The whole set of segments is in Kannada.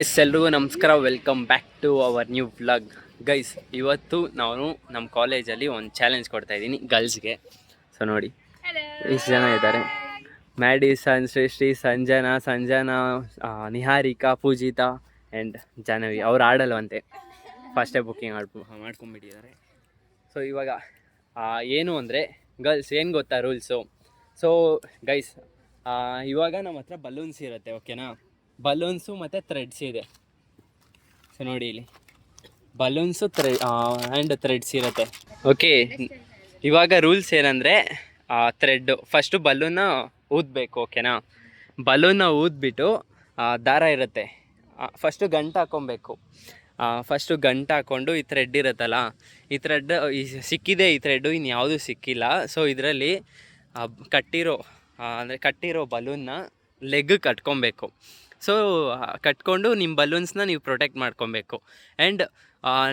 ಎಲ್ರಿಗೂ ನಮಸ್ಕಾರ, welcome back to our new vlog. Guys, ಇವತ್ತು ನಾನು ನಮ್ಮ ಕಾಲೇಜಲ್ಲಿ ಒಂದು ಚಾಲೆಂಜ್ ಕೊಡ್ತಾ ಇದ್ದೀನಿ ಗರ್ಲ್ಸ್ಗೆ. ಸೊ ನೋಡಿ, ಇಷ್ಟು ಜನ ಇದ್ದಾರೆ. ಮ್ಯಾಡಿಸನ್, ಸೃಷ್ಟಿ, ಸಂಜನಾ, ನಿಹಾರಿಕಾ, ಪೂಜಿತಾ ಆ್ಯಂಡ್ ಜಾಹ್ನವಿ. ಅವ್ರು ಆಡಲ್ವಂತೆ, ಫಸ್ಟೇ ಬುಕ್ಕಿಂಗ್ ಮಾಡ್ಕೊಂಬಿಟ್ಟಿದ್ದಾರೆ. ಸೊ ಇವಾಗ ಏನು ಅಂದರೆ ಗರ್ಲ್ಸ್ ಏನು ಗೊತ್ತಾ ರೂಲ್ಸು. ಸೊ ಗೈಸ್, ಇವಾಗ ನಮ್ಮ ಹತ್ರ ಬಲೂನ್ಸ್ ಇರುತ್ತೆ, ಓಕೆನಾ? ಬಲೂನ್ಸು ಮತ್ತು ಥ್ರೆಡ್ಸ್ ಇದೆ. ಸೊ ನೋಡಿ, ಇಲ್ಲಿ ಬಲೂನ್ಸು ಆ್ಯಂಡ್ ಥ್ರೆಡ್ಸ್ ಇರುತ್ತೆ. ಓಕೆ, ಇವಾಗ ರೂಲ್ಸ್ ಏನಂದರೆ, ಫಸ್ಟು ಬಲೂನ್ನ ಊದಬೇಕು, ಓಕೆನಾ? ಬಲೂನ್ನ ಊದ್ಬಿಟ್ಟು ದಾರ ಇರುತ್ತೆ, ಫಸ್ಟು ಗಂಟು ಹಾಕ್ಕೊಬೇಕು. ಫಸ್ಟು ಗಂಟು ಹಾಕ್ಕೊಂಡು ಈ ಥ್ರೆಡ್ ಇರುತ್ತಲ್ಲ, ಈ ಥ್ರೆಡ್ ಸಿಕ್ಕಿದೆ, ಈ ಥ್ರೆಡ್ಡು ಇನ್ಯಾವುದೂ ಸಿಕ್ಕಿಲ್ಲ. ಸೊ ಇದರಲ್ಲಿ ಕಟ್ಟಿರೋ ಬಲೂನ್ನ ಲೆಗ್ ಕಟ್ಕೊಬೇಕು. ಕಟ್ಕೊಂಡು ನಿಮ್ಮ ಬಲೂನ್ಸ್ನ ನೀವು ಪ್ರೊಟೆಕ್ಟ್ ಮಾಡ್ಕೊಬೇಕು. ಆ್ಯಂಡ್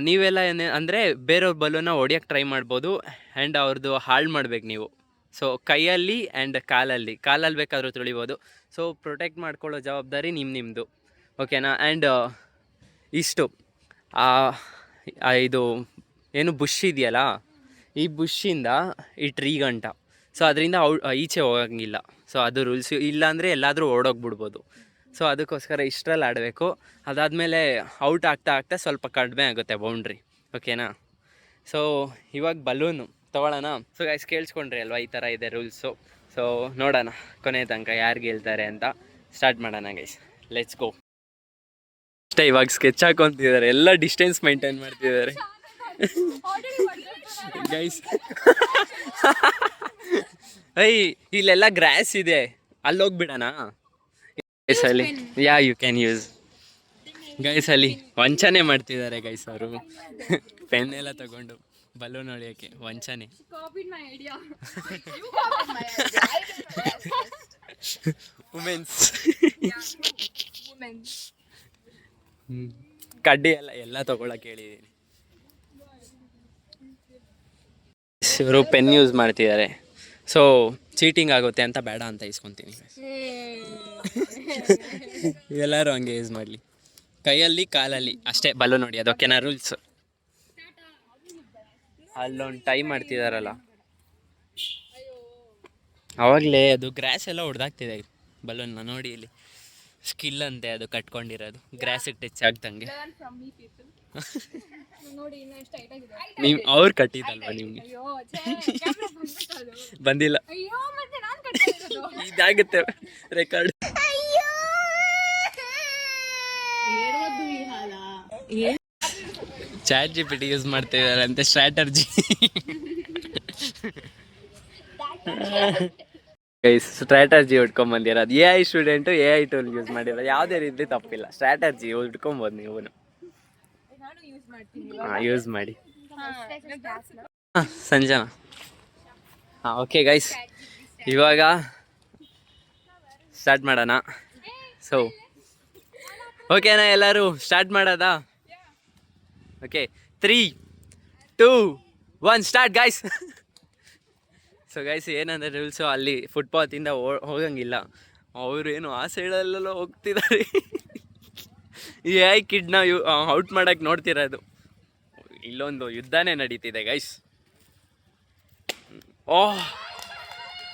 ನೀವೆಲ್ಲ ಅಂದರೆ ಬೇರೆಯವ್ರ ಬಲೂನ್ನ ಹೊಡಿಯೋಕ್ಕೆ ಟ್ರೈ ಮಾಡ್ಬೋದು, ಆ್ಯಂಡ್ ಅವ್ರದ್ದು ಹಾಳು ಮಾಡ್ಬೇಕು ನೀವು. ಸೊ ಕೈಯಲ್ಲಿ ಆ್ಯಂಡ್ ಕಾಲಲ್ಲಿ ಬೇಕಾದರೂ ತುಳಿಬೋದು. ಸೊ ಪ್ರೊಟೆಕ್ಟ್ ಮಾಡ್ಕೊಳ್ಳೋ ಜವಾಬ್ದಾರಿ ನಿಮ್ಮದು, ಓಕೆನಾ? ಆ್ಯಂಡ್ ಇಷ್ಟು ಇದು ಏನು ಬುಷ್ ಇದೆಯಲ್ಲ, ಈ ಬುಷ್ಷಿಂದ ಈ ಟ್ರೀ ಗಂಟ, ಸೊ ಅದರಿಂದ ಈಚೆ ಹೋಗಂಗಿಲ್ಲ. ಸೊ ಅದು ರೂಲ್ಸ್. ಇಲ್ಲಾಂದರೆ ಎಲ್ಲಾದರೂ ಓಡೋಗ್ಬಿಡ್ಬೋದು. ಸೊ ಅದಕ್ಕೋಸ್ಕರ ಇಷ್ಟರಲ್ಲಿ ಆಡಬೇಕು. ಅದಾದಮೇಲೆ ಔಟ್ ಆಗ್ತಾ ಸ್ವಲ್ಪ ಕಡಿಮೆ ಆಗುತ್ತೆ ಬೌಂಡ್ರಿ, ಓಕೆನಾ? ಸೊ ಇವಾಗ ಬಲೂನು ತೊಗೊಳ್ಳೋಣ. ಸೊ ಗೈಸ್, ಕೇಳಿಸ್ಕೊಂಡ್ರಿ ಅಲ್ವಾ, ಈ ಥರ ಇದೆ ರೂಲ್ಸು. ಸೊ ನೋಡೋಣ ಕೊನೆ ತನಕ ಯಾರು ಗೆಲ್ತಾರೆ ಅಂತ. ಸ್ಟಾರ್ಟ್ ಮಾಡೋಣ ಗೈಸ್, ಲೆಟ್ಸ್ ಗೋ. ಅಷ್ಟೇ, ಇವಾಗ ಸ್ಕೆಚ್ ಹಾಕೊತಿದ್ದಾರೆ, ಎಲ್ಲ ಡಿಸ್ಟೆನ್ಸ್ ಮೈಂಟೈನ್ ಮಾಡ್ತಿದ್ದಾರೆ ಗೈಸ್. ಇಲ್ಲೆಲ್ಲ ಗ್ರಾಸ್ ಇದೆ, ಅಲ್ಲಿ ಹೋಗ್ಬಿಡೋಣ ಗೈಸ್. ಅಲ್ಲಿ ಯು ಕ್ಯಾನ್ ಯೂಸ್ ಗೈಸ್. ಅಲ್ಲಿ ವಂಚನೆ ಮಾಡ್ತಿದ್ದಾರೆ ಗೈಸ್ ಅವರು, ಪೆನ್ ಎಲ್ಲ ತಗೊಂಡು ಬಲೂನ್ ಹೊಳಿಯೋಕ್ಕೆ ವಂಚನೆ. ವುಮೆನ್ಸ್ ಕಡ್ಡಿ ಎಲ್ಲ ತಗೊಳಕ್ಕೆ ಹೇಳಿದ್ದೀನಿ. ಇವರು ಪೆನ್ ಯೂಸ್ ಮಾಡ್ತಿದ್ದಾರೆ. ಸೊ ಚೀಟಿಂಗ್ ಆಗುತ್ತೆ ಅಂತ ಬೇಡ ಅಂತ ಇಸ್ಕೊತೀನಿ. ಎಲ್ಲರೂ ಹಂಗೆ ಯೂಸ್ ಮಾಡಲಿ, ಕೈಯಲ್ಲಿ ಕಾಲಲ್ಲಿ ಅಷ್ಟೇ ಬಲೂನ್ ನೋಡಿ, ಅದು ಓಕೆನಾ? ರೂಲ್ಸ್. ಅಲ್ಲೊಂದು ಟೈಮ್ ಮಾಡ್ತಿದಾರಲ್ಲ, ಆವಾಗಲೇ ಅದು ಗ್ರಾಸ್ ಎಲ್ಲ ಹೊಡೆದಾಗ್ತಿದೆ ಬಲೂನ್ನ. ನೋಡಿ ಇಲ್ಲಿ ಸ್ಕಿಲ್ ಅಂತೆ ಅದು ಕಟ್ಕೊಂಡಿರೋದು, ಗ್ರಾಸಿಗೆ ಟಚ್ ಆಗ್ದಂಗೆ. ನೀವು ಅವ್ರು ಕಟ್ಟಿದ್ದಲ್ವ ನಿಮಗೆ? ಬಂದಿಲ್ಲ, ಇದಾಗುತ್ತೆ ರೆಕಾರ್ಡ್. ಚಾಟ್ ಜಿಪಿಟಿ ಯೂಸ್ ಮಾಡ್ತಿದ್ದಾರೆ ಅಂತ ಸ್ಟ್ರಾಟರ್ಜಿ. ಸ್ಟ್ರಾಟರ್ಜಿ ಹುಡ್ಕೊಂಬಂದಿರೋದು. AI student AI tool use ಮಾಡಿರೋದು, ಯಾವುದೇ ರೀತಿ ತಪ್ಪಿಲ್ಲ. ಸ್ಟ್ರಾಟರ್ಜಿ ಹುಡ್ಕೊಬೋದು ನೀವು. ಯೂಸ್ ಮಾಡಿ. ಸಂಜನಾ. ಓಕೆ ಗೈಸ್, ಇವಾಗ ಸ್ಟಾರ್ಟ್ ಮಾಡೋಣ. ಸೊ ಓಕೆನಾ, ಎಲ್ಲರೂ ಸ್ಟಾರ್ಟ್ ಮಾಡೋದಾ? Okay, 3, 2, 1 start guys. So guys, ಏನಂದರೆ ರೂಲ್ಸು, ಅಲ್ಲಿ ಫುಟ್ಪಾತಿಂದ ಹೋಗಂಗಿಲ್ಲ. ಅವರೇನು ಆ ಸೈಡಲ್ಲೆಲ್ಲ ಹೋಗ್ತಿದ್ದಾರೆ. ಈ AI ಕಿಡ್ನ ಔಟ್ ಮಾಡೋಕ್ಕೆ ನೋಡ್ತಿರೋದು. ಇಲ್ಲೊಂದು ಯುದ್ಧನೇ ನಡೀತಿದೆ ಗೈಸ್.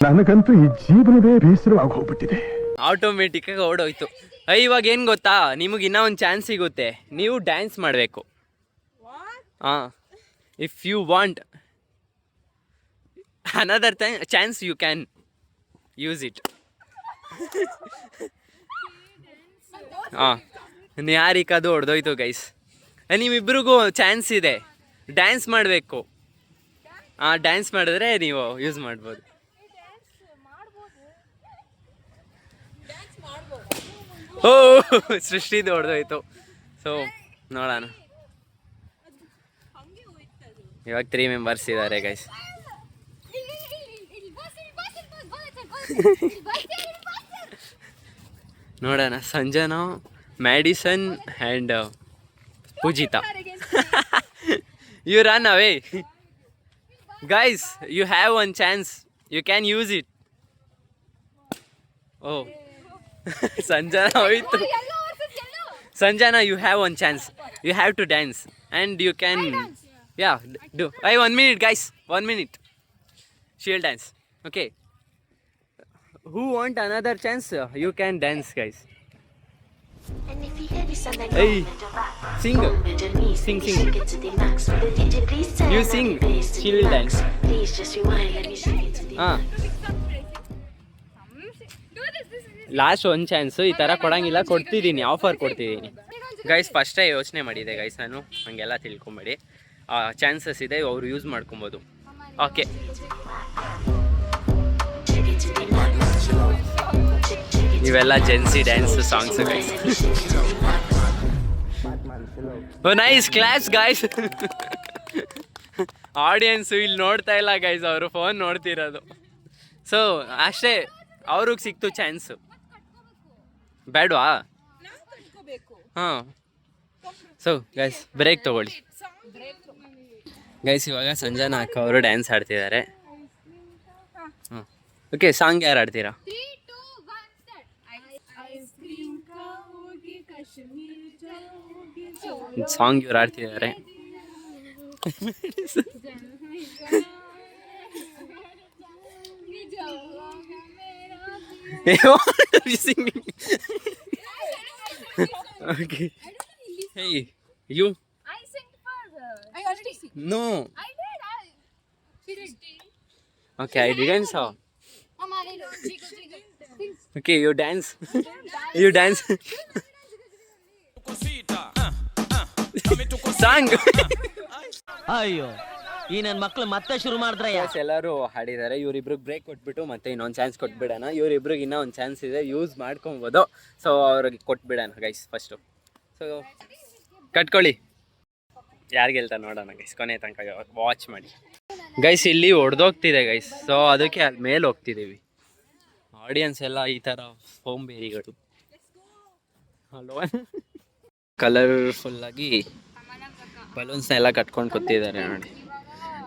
ನನಗಂತೂ ಈ ಜೀವನವೇ ಬೇಸರವಾಗಿ ಹೋಗ್ಬಿಟ್ಟಿದೆ. ಆಟೋಮೆಟಿಕ್ಕಾಗಿ ಓಡೋಯ್ತು. ಇವಾಗ ಏನು ಗೊತ್ತಾ, ನಿಮಗೆ ಇನ್ನೂ ಒಂದು ಚಾನ್ಸ್ ಸಿಗುತ್ತೆ. ನೀವು ಡ್ಯಾನ್ಸ್ ಮಾಡಬೇಕು. If you want another chance, you can use it. ನಿಹಾರಿಕಾದು ಹೊಡೆದೋಯ್ತು ಗೈಸ್. ನಿಮ್ಮಿಬ್ರಿಗೂ ಚಾನ್ಸ್ ಇದೆ, ಡ್ಯಾನ್ಸ್ ಮಾಡಬೇಕು. ಡ್ಯಾನ್ಸ್ ಮಾಡಿದ್ರೆ ನೀವು ಯೂಸ್ ಮಾಡ್ಬೋದು. ಓ, ಸೃಷ್ಟಿದು ಹೊಡೆದೋಯ್ತು. ಸೊ ನೋಡೋಣ, ಇವಾಗ 3 ಮೆಂಬರ್ಸ್ ಇದ್ದಾರೆ ಗೈಸ್. ನೋಡೋಣ, Sanjana, Madison and Pujita. You run away guys, you have one chance, you can use it. Oh, Sanjana ಹೋಯ್ತು. Sanjana, you have one chance. You have to dance and you can. Yeah, do. Hey, 1 minute, guys. 1 minute. She'll dance. Okay. Who want another chance? You can dance, guys. Hey, sing. Sing. You sing. She will dance. Last ಒಂದು ಚಾನ್ಸು ಈ ಥರ ಕೊಡಂಗಿಲ್ಲ, ಕೊಡ್ತಿದ್ದೀನಿ, ಆಫರ್ ಕೊಡ್ತಿದ್ದೀನಿ ಗೈಸ್. ಫಸ್ಟೇ ಯೋಚನೆ ಮಾಡಿದೆ ಗೈಸ್ ನಾನು, ಹಂಗೆಲ್ಲ ತಿಳ್ಕೊಂಬೇಡಿ. ಚಾನ್ಸಸ್ ಇದೆ, ಅವರು ಯೂಸ್ ಮಾಡ್ಕೊಬೋದು. ಓಕೆ, ಇವೆಲ್ಲ Gen Z dance songs guys. Nice class guys. Audience ಇಲ್ಲಿ ನೋಡ್ತಾ ಇಲ್ಲ ಗೈಸ್, ಅವರು ಫೋನ್ ನೋಡ್ತಿರೋದು. ಸೊ ಅಷ್ಟೇ, ಅವ್ರಿಗೆ ಸಿಕ್ತು ಚಾನ್ಸು. ಬೇಡವಾ? ಹಾಂ. ಸೊ ಗೈಸ್ ಬ್ರೇಕ್ ತಗೊಳ್ಳಿ ಗೈಸ್. ಇವಾಗ ಸಂಜನಾ ಅಕ್ಕ ಅವರು ಡ್ಯಾನ್ಸ್ ಆಡ್ತಿದ್ದಾರೆ. ಹಾಂ, ಓಕೆ. ಸಾಂಗ್ ಯಾರು ಆಡ್ತೀರಾ? ಸಾಂಗ್ ಇವ್ರು ಆಡ್ತಿದ್ದಾರೆ. Okay. Hey, you. I sing further. I already sing. No. I did. She did. Okay, I didn't saw. Hamare log jiggle. Okay, you dance. You dance. Song. ಅಯ್ಯೋ, ಈ ನನ್ನ ಮಕ್ಳು ಮತ್ತೆ ಶುರು ಮಾಡಿದ್ರೆ. ಎಲ್ಲರೂ ಹಾಡಿದ್ದಾರೆ. ಇವರಿಬ್ರಿಗೆ ಬ್ರೇಕ್ ಕೊಟ್ಬಿಟ್ಟು ಮತ್ತೆ ಇನ್ನೊಂದು ಚಾನ್ಸ್ ಕೊಟ್ಬಿಡೋಣ. ಇವರಿಬ್ರಿಗೆ ಇನ್ನೂ ಒಂದು ಚಾನ್ಸ್ ಇದೆ, ಯೂಸ್ ಮಾಡ್ಕೊಬೋದು. ಸೊ ಅವ್ರಿಗೆ ಕೊಟ್ಬಿಡೋಣ ಗೈಸ್ ಫಸ್ಟು. ಸೊ ಕಟ್ಕೊಳ್ಳಿ, ಯಾರು ಗೆಲ್ತಾ ನೋಡೋಣ ಗೈಸ್. ಕೊನೆ ತನಕ ವಾಚ್ ಮಾಡಿ ಗೈಸ್. ಇಲ್ಲಿ ಹೊಡೆದೋಗ್ತಿದೆ ಗೈಸ್, ಸೊ ಅದಕ್ಕೆ ಅಲ್ಲಿ ಮೇಲೆ ಹೋಗ್ತಿದ್ದೀವಿ. ಆಡಿಯನ್ಸ್ ಎಲ್ಲ ಈ ಥರ ಸೋಂಬೇರಿಗಳು. ಹಲೋ, ಕಲರ್ಫುಲ್ಲಾಗಿ ಬಲೂನ್ಸ್ನ ಎಲ್ಲ ಕಟ್ಕೊಂಡು ಕೂತಿದ್ದಾರೆ ನೋಡಿ.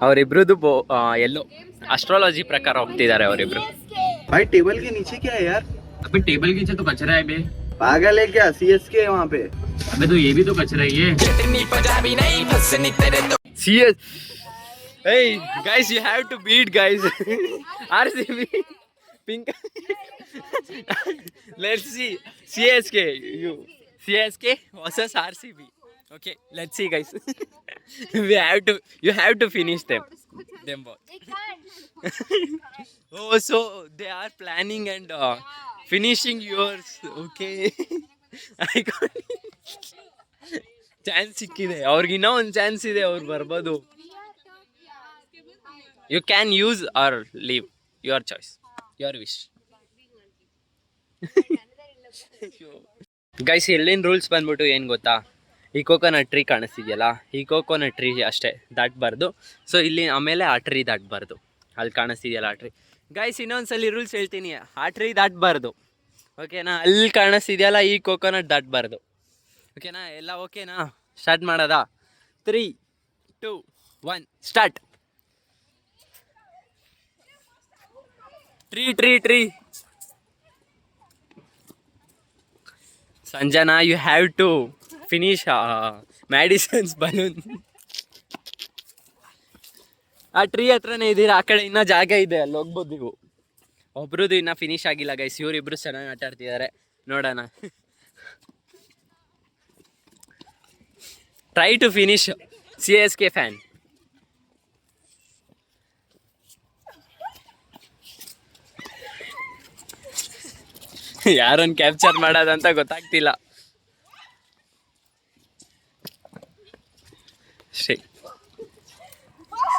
ಅವರಿಬ್ರದ್ದು ಎಲ್ಲೋ एस्ट्रोलॉजी प्रकार होಗ್ತಿದ್ದಾರೆ ಅವರಿಬ್ರು. भाई टेबल के नीचे क्या है यार? अबे टेबल के नीचे तो कचरा है बे। पागल है क्या? सीएसके है वहाँ पे। अबे तो ये भी तो कचरा ही है। CS. Hey guys, you have to beat guys. RCB pink. Let's see CSK. CSK versus RCB. Okay, let's see guys. You have to finish them both. Oh, so they are planning and finishing yours. Okay. I got chance ಸಿಕ್ಕಿದೆ ಅವ್ರಿಗೆ, ಇನ್ನೂ ಒಂದು ಚಾನ್ಸ್ ಇದೆ, ಅವ್ರು ಬರ್ಬೋದು. You can use or leave, your choice, your wish. Guys, ಇಲ್ಲಿನ ರೂಲ್ಸ್ ಬಂದ್ಬಿಟ್ಟು ಏನು ಗೊತ್ತಾ? ಈ ಕೋಕೋನಟ್ ಟ್ರೀ ಕಾಣಿಸ್ತಿದೆಯಲ್ಲ, ಈ ಕೋಕೋನಟ್ ಟ್ರೀ ಅಷ್ಟೇ ದಾಟಬಾರ್ದು. ಸೊ ಇಲ್ಲಿ ಆಮೇಲೆ ಆ ಟ್ರೀ ದಾಟಬಾರ್ದು. ಅಲ್ಲಿ ಕಾಣಿಸ್ತಿದೆಯಲ್ಲ ಆ ಟ್ರೀ. ಗೈಸ್, ಇನ್ನೊಂದ್ಸಲಿ ರೂಲ್ಸ್ ಹೇಳ್ತೀನಿ, ಆ ಟ್ರೀ ದಾಟಬಾರ್ದು. ಓಕೆನಾ? ಅಲ್ಲಿ ಕಾಣಿಸ್ತಿದೆಯಲ್ಲ ಈ ಕೋಕೋನಟ್ ದಾಟಬಾರ್ದು. ಓಕೆನಾ? ಎಲ್ಲ ಓಕೆನಾ? ಸ್ಟಾರ್ಟ್ ಮಾಡೋದಾ? 3, 2, 1 start. Tree. Sanjana, you have to finish Madison's balloon. ಆ ಟ್ರೀ ಹತ್ರನೇ ಇದ್ದೀರಾ, ಆ ಕಡೆ ಇನ್ನೂ ಜಾಗ ಇದೆ, ಅಲ್ಲಿ ಹೋಗ್ಬೋದು ನೀವು. ಒಬ್ರದ್ದು ಇನ್ನೂ ಫಿನಿಶ್ ಆಗಿಲ್ಲ ಗೈಸ್. ಇವರಿಬ್ರು ಚೆನ್ನಾಗಿ ಆಟ ಆಡ್ತಿದ್ದಾರೆ, ನೋಡೋಣ. Try to finish CSK fan. ಯಾರನ್ನು ಕ್ಯಾಪ್ಚರ್ ಮಾಡೋದಂತ ಗೊತ್ತಾಗ್ತಿಲ್ಲ.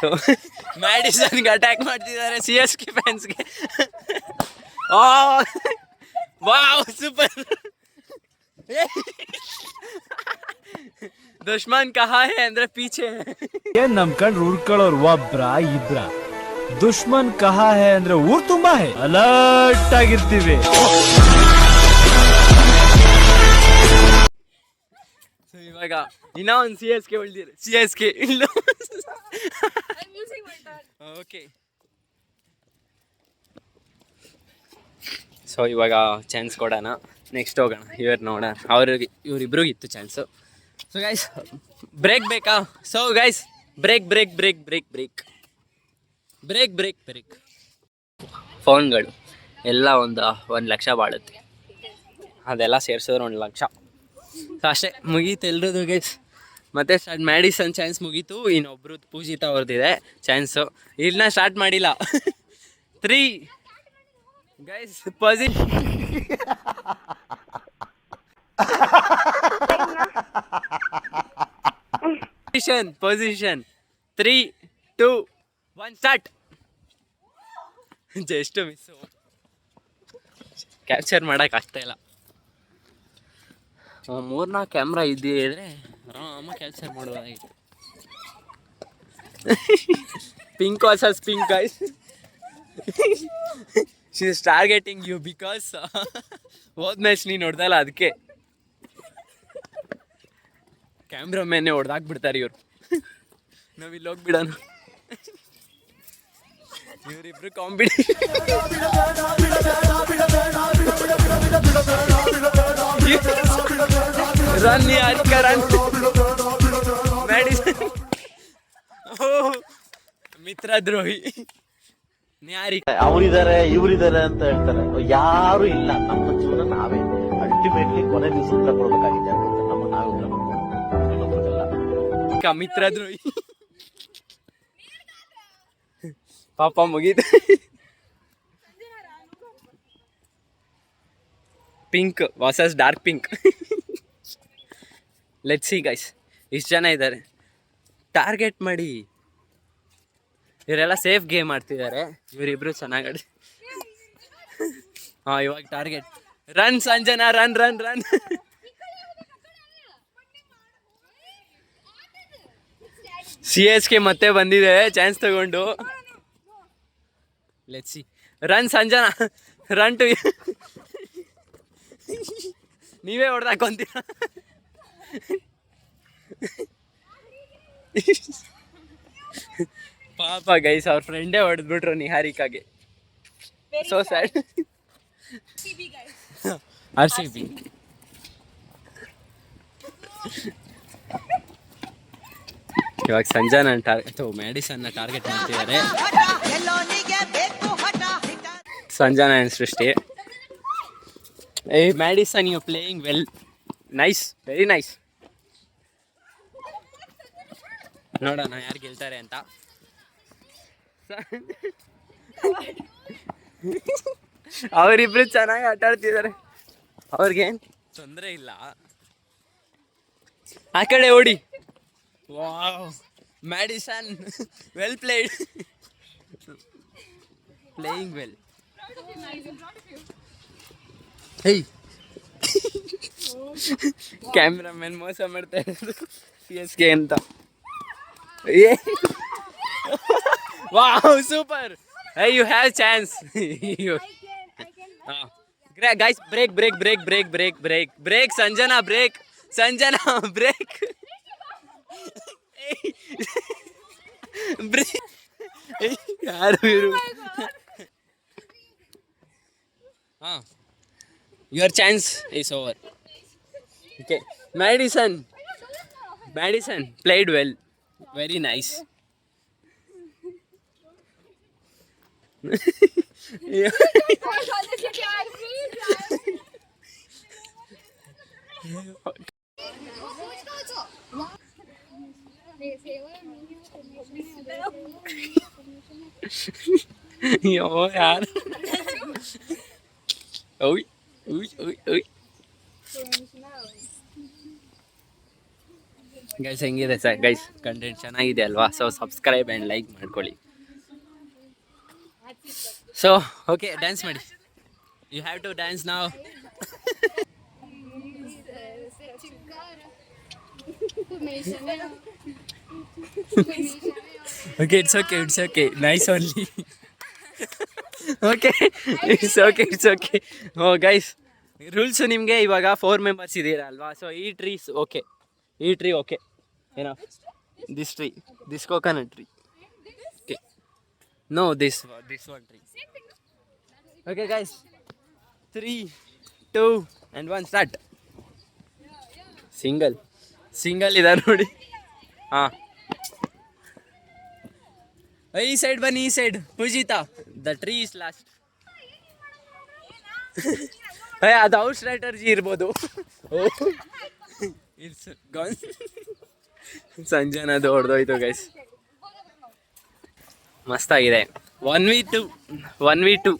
ಸೊ ಮ್ಯಾಡಿಸನ್ಗೆ ಅಟ್ಯಾಕ್ ಮಾಡ್ತಿದ್ದಾರೆ CSK ಫ್ಯಾನ್ಸ್ಗೆ. Wow, super. ದುಶ್ಮನ್ ಕಹಾ ಹೈ ಅಂದ್ರೆ ಪೀಛೆ. ಏನ್ ನಂಬ್ಕೊಂಡ್ ಉರ್ಕೊಳ್ಳೋರು ಒಬ್ರ ಇಬ್ರ, ದುಶ್ಮನ್ ಕಹಾ ಹೇ ಅಂದ್ರೆ ಊರ್ ತುಂಬಾ ಹೇ. ಅಲರ್ಟ್ ಆಗಿರ್ತೀವಿ. ಇವಾಗ ಇನ್ನೂ ಒಂದು CSK ಉಳಿದಿದೆ. CSK ಇಲ್ಲ. ಓಕೆ, ಸೊ ಇವಾಗ ಚಾನ್ಸ್ ಕೊಡೋಣ. ನೆಕ್ಸ್ಟ್ ಹೋಗೋಣ. ಇವ್ರು ನೋಡೋಣ, ಇವರಿಬ್ರಿಗೂ ಇತ್ತು ಚಾನ್ಸು. ಸೊ ಗೈಸ್ ಬ್ರೇಕ್ ಬೇಕಾ? So guys break break break break break break break break. ಫೋನ್ಗಳು ಎಲ್ಲ 1 ಲಕ್ಷ ಬಾಳುತ್ತೆ, ಅದೆಲ್ಲ ಸೇರಿಸಿದ್ರೆ 1 ಲಕ್ಷ. ಸೊ ಅಷ್ಟೇ, ಮುಗೀತು ಎಲ್ರದ್ದು ಗೈಸ್. ಮತ್ತೆ ಸ್ಟಾರ್ಟ್ ಮ್ಯಾಡಿಸನ್ ಚಾನ್ಸ್ ಮುಗೀತು, ಇನ್ನೊಬ್ರದ್ದು ಪೂಜಿತಾ ಅವ್ರದ್ದಿದೆ ಚಾನ್ಸು. ಇನ್ನ ಸ್ಟಾರ್ಟ್ ಮಾಡಿಲ್ಲ. 3 guys position 3, 2, 1 start. Just miss, capture ಮಾಡೋಕೆ ಆಗ್ತಾಯಿಲ್ಲ. 3-4 ಕ್ಯಾಮ್ರಾ ಇದ್ದಿದ್ರೆ ಆರಾಮ ಕ್ಯಾಪ್ಚರ್ ಮಾಡೋದಾಗಿತ್ತು. Pink versus pink guys. She is targeting you because ಹೋದ ಮ್ಯಾಚ್ ನೀನು ಹೊಡೆದಲ್ಲ, ಅದಕ್ಕೆ ಕ್ಯಾಮ್ರಾ ಮ್ಯಾನೇ ಹೊಡೆದಾಕ್ಬಿಡ್ತಾರೆ ಇವರು. ನಾವಿಲ್ಲಿ ಹೋಗ್ಬಿಡೋಣ. ಇವರಿಬ್ರು ಕಾಂಪಿಟೇಷನ್. ರನ್ ಯಾರಿಕ ರನ್. ಮ್ಯಾಡಿಸನ್ ಮಿತ್ರ ದ್ರೋಹಿ ನ್ಯಾರಿಕ. ಅವರಿದ್ದಾರೆ ಇವರಿದ್ದಾರೆ ಅಂತ ಹೇಳ್ತಾರೆ, ಯಾರು ಇಲ್ಲ. ನಮ್ಮ ಜೀವನ ನಾವೇ ಅಲ್ಟಿಮೇಟ್ಲಿ ಕೊನೆ ದಿವಸ ಉತ್ತರ ಕೊಡ್ಬೇಕಾಗಿದೆ. ನಮ್ಮ ನಾವೇ ಉತ್ತರ ಕೊಡ್ಬೇಕು. ಮಿತ್ರ ದ್ರೋಹಿ ಪಾಪ ಮುಗೀತು. Pink versus dark pink. Let's see guys, ಇಷ್ಟು ಜನ ಇದ್ದಾರೆ, ಟಾರ್ಗೆಟ್ ಮಾಡಿ. ಇವರೆಲ್ಲ ಸೇಫ್ ಗೇಮ್ ಆಡ್ತಿದ್ದಾರೆ, ಇವರಿಬ್ರು ಚೆನ್ನಾಗಿ ಆಡಿ. ಹಾಂ, ಇವಾಗ target. Run Sanjana, run run run. CSK ಮತ್ತೆ ಬಂದಿದೆ ಚಾನ್ಸ್ ತಗೊಂಡು. Let's see. Run Sanjana, run to. ನೀವೇ ಹೊಡೆದಾಕೊಂತೀರ. ಪಾಪ ಗೈಸ್, ಅವ್ರ ಫ್ರೆಂಡೇ ಹೊಡೆದ್ಬಿಟ್ರು ನಿಹಾರಿಕಾಗೆ. So sad. RCB. ಇವಾಗ ಸಂಜನಾ ಮ್ಯಾಡಿಸನ್ನ ಟಾರ್ಗೆಟ್ ಮಾಡ್ತಿದ್ದಾರೆ. Sanjana and Srishti. Hey Madison, you're playing well. Nice, very nice. ನೋಡೋಣ ಯಾರು ಗೆಲ್ತಾರೆ ಅಂತ. ಅವರಿಬ್ರು ಚೆನ್ನಾಗಿ ಆಟ ಆಡ್ತಿದ್ದಾರೆ, ಅವ್ರಿಗೇನು ತೊಂದರೆ ಇಲ್ಲ. ಆ ಕಡೆ ಓಡಿ. Wow, Madison well played, playing well. Hey, cameraman ಮೋಸ ಮಾಡ್ತಾ ಇರೋದು CSK ಅಂತ. Wow, super. Hey, you have chance. Guys, break, break, break, break, break, break, break. Sanjana, break. Sanjana, break. Break. ಯಾರು ಇವರು? Your chance is over. Okay, Madison played well, very nice. Yeah. Yo yaar. Oi. Guys ಹೆಂಗಿದೆ ಸರ್? ಗೈಸ್ ಕಂಟೆಂಟ್ ಚೆನ್ನಾಗಿದೆ ಅಲ್ವಾ? ಸೊ ಸಬ್ಸ್ಕ್ರೈಬ್ ಆ್ಯಂಡ್ ಲೈಕ್ ಮಾಡ್ಕೊಳ್ಳಿ. ಸೊ ಓಕೆ, ಡ್ಯಾನ್ಸ್ ಮಾಡಿ. You have to dance now. Okay, it's okay, nice only. Okay, it's okay. Oh guys, rules ನಿಮಗೆ ಇವಾಗ 4 ಮೆಂಬರ್ಸ್ ಇದ್ದೀರಾ ಅಲ್ವಾ? ಸೊ ಈ ಟ್ರೀ ಓಕೆ, ಏನೋ this coconut tree. Okay, no this one tree. Okay guys, 3, 2 and one start. Single ಇದೆ ನೋಡಿ. ಹಾಂ, ಈ ಸೈಡ್ ಬನ್ನಿ, ಈ side. Pujita, the tree is lost. ಅದು ಔಟ್ ಸ್ಟ್ರಾಟರ್ಜಿ ಇರ್ಬೋದು. It's gone. ಸಂಜನದು ಹೊಡೆದೋಯ್ತು ಗೈಸ್. ಮಸ್ತಾಗಿದೆ. 1v2.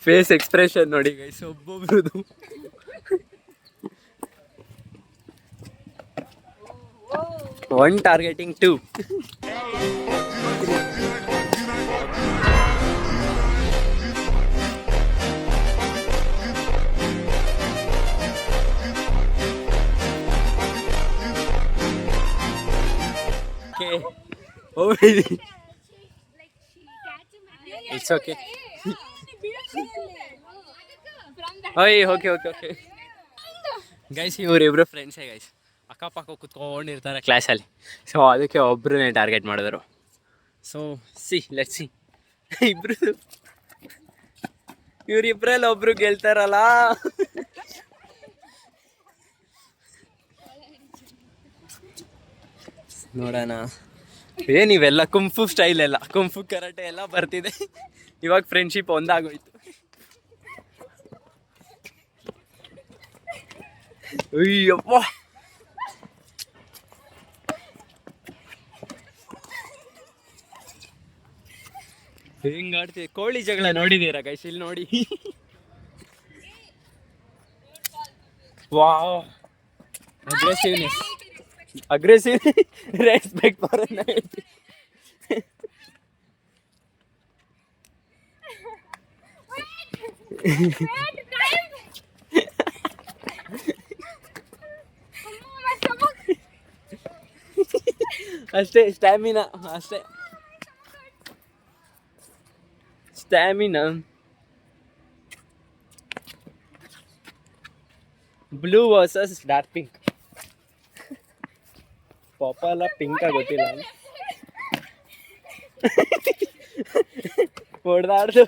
ಫೇಸ್ ಎಕ್ಸ್ಪ್ರೆಷನ್ ನೋಡಿ ಗೈಸ್ ಒಬ್ಬೊಬ್ರದು. One targeting 2. Okay. Oh, it's okay. Okay guys, ಇವರಿಬ್ರು ಫ್ರೆಂಡ್ಸೇ ಗೈಸ್. ಅಕ್ಕಪಕ್ಕ ಕುತ್ಕೊಂಡಿರ್ತಾರೆ ಕ್ಲಾಸಲ್ಲಿ. ಸೊ ಅದಕ್ಕೆ ಒಬ್ಬರನ್ನೇ ಟಾರ್ಗೆಟ್ ಮಾಡಿದ್ರು. ಸೊ ಲೆಟ್ಸ್ ಸಿ ಇಬ್ರು, ಇವರಿಬ್ರಲ್ಲಿ ಒಬ್ರು ಗೆಲ್ತಾರಲ್ಲ. ನೋಡೋಣ. ಏನಿವೆಲ್ಲ ಕುಂಫು ಸ್ಟೈಲ್ ಎಲ್ಲ, ಕುಂಫು ಕರಾಟೆ ಎಲ್ಲ ಬರ್ತಿದೆ. ಇವಾಗ ಫ್ರೆಂಡ್ಶಿಪ್ ಒಂದಾಗೋಯ್ತು. ಅಯ್ಯಪ್ಪ, ಹೆಂಗ್ ಆಡ್ತೀವಿ. ಕೋಳಿ ಜಗಳ ನೋಡಿದೀರಾ ಗೈಸ್? ಇಲ್ಲಿ ನೋಡಿ. ವಾವ್, ಅಗ್ರೆಸಿವ್ ರೆಸ್ಪೆಕ್ಟ್ ಫಾರ್ ಅಷ್ಟೇ. Stamina. Blue versus dark pink. ಪಾಪ ಅಲ್ಲ ಪಿಂಕ್ ಗೊತ್ತಿಲ್ಲ. ಹೊಡೆದಾಡ್ದು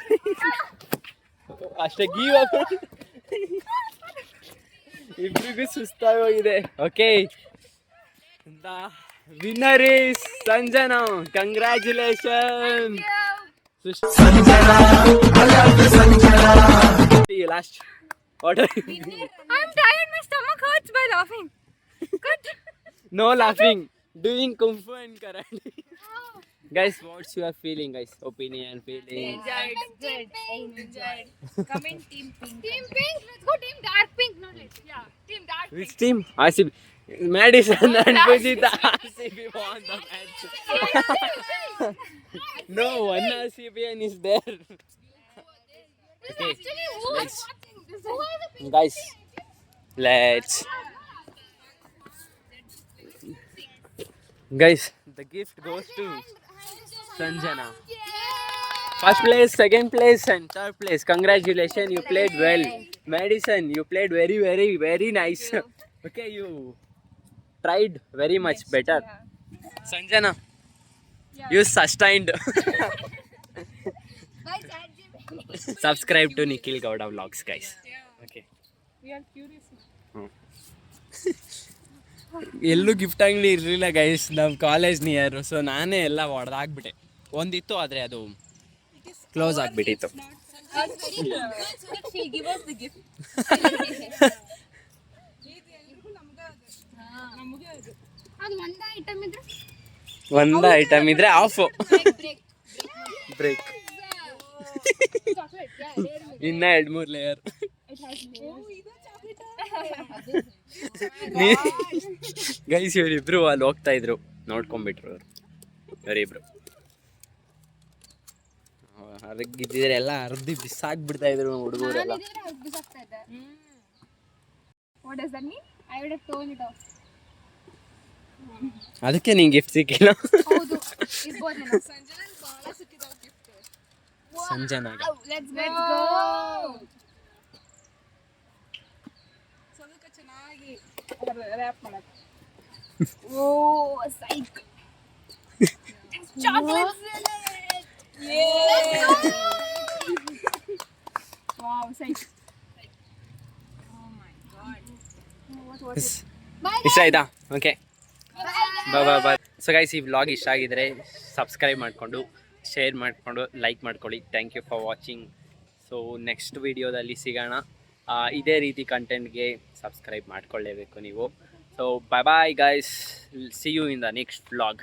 ಅಷ್ಟೇ. Give up. ಇಬ್ರಿಗೂ ಸುಸ್ತಾಗೋಗಿದೆ. Okay, winner is Sanjana. Congratulation. Last. What are you? I'm tired. My stomach hurts by laughing. Good. No laughing. Doing kung fu and karate. Guys, what's your feeling, guys? Opinion, feeling. Enjoyed. Come in team pink. Team pink. Let's go team dark pink. No, let's. Yeah. Team dark pink. Which team? RCB. Madison and Pujita. RCB won the match. No, one RCBN is there. Okay. Actually, who is watching this? Who are the people? Guys, let's. Guys, the gift goes to Sanjana. First place, second place and third place. Congratulations, you played well. Madison, you played very, very, very nice. Okay, you tried very much better. Sanjana, you sustained. Subscribe to Nikhil Gowda Vlogs, guys. Okay. We are curious. ಎಲ್ಲೂ ಗಿಫ್ಟ್ ಅಂಗಡಿ ಇರಲಿಲ್ಲ ಗೈಸ್ ನಮ್ಮ ಕಾಲೇಜ್ ನಿಯರು. ಸೊ ನಾನೇ ಎಲ್ಲ ಹೊಡೆದಾಕ್ಬಿಟ್ಟೆ. ಒಂದಿತ್ತು, ಆದರೆ ಅದು ಕ್ಲೋಸ್ ಆಗಿಬಿಟ್ಟಿತ್ತು. Give us the gift. ಅದು ಒಂದೇ ಐಟಮ್ ಇದ್ರೆ ಆಫ್. ಬ್ರೇಕ್. ಇನ್ನ 2-3 ಲೇಯರ್. ಗೈಸ್ ಇವರಿಬ್ರು ಅಲ್ಲಿ ಹೋಗ್ತಾ ಇದ್ರು, ನೋಡ್ಕೊಂಡ್ಬಿಟ್ರು ಅವರು ಇವರಿಬ್ರು. ಅರಗಿದ್ದಿದ್ರೆ ಎಲ್ಲ ಅರ್ಧಿ ಬಿಸಾಕ್ಬಿಡ್ತಾ ಇದ್ರು ಹುಡುಗರೆಲ್ಲ. What does that mean? I would have told it off. ಅದಕ್ಕೆ ನಿಂಗೆ ಗಿಫ್ಟ್ ಸಿಕ್ಕಿಲ್ಲ. ಹೌದು, ಇರ್ಬೋದೇನೋ. Sanjana, let's go. ಸ್ವಲ್ಪ ಚೆನ್ನಾಗಿ ರ್ಯಾಪ್ ಮಾಡಕ್ಕೆ. Oh, psych. Chocolate. Yeah. Wow, psych. Oh my god. What? Bye. ಇಷ್ಟ ಆಯ್ತಾ? Okay, Bye. Bye. So guys, ಈ ವ್ಲಾಗ್ ಇಷ್ಟ ಆಗಿದ್ರೆ ಸಬ್ಸ್ಕ್ರೈಬ್ ಮಾಡಿಕೊಂಡು ಶೇರ್ ಮಾಡಿಕೊಂಡು ಲೈಕ್ ಮಾಡ್ಕೊಳ್ಳಿ. Thank you for watching. So next ವಿಡಿಯೋದಲ್ಲಿ ಸಿಗೋಣ. ಇದೇ ರೀತಿ ಕಂಟೆಂಟ್ಗೆ ಸಬ್ಸ್ಕ್ರೈಬ್ ಮಾಡ್ಕೊಳ್ಳೇಬೇಕು ನೀವು. So bye guys, see you in the next vlog.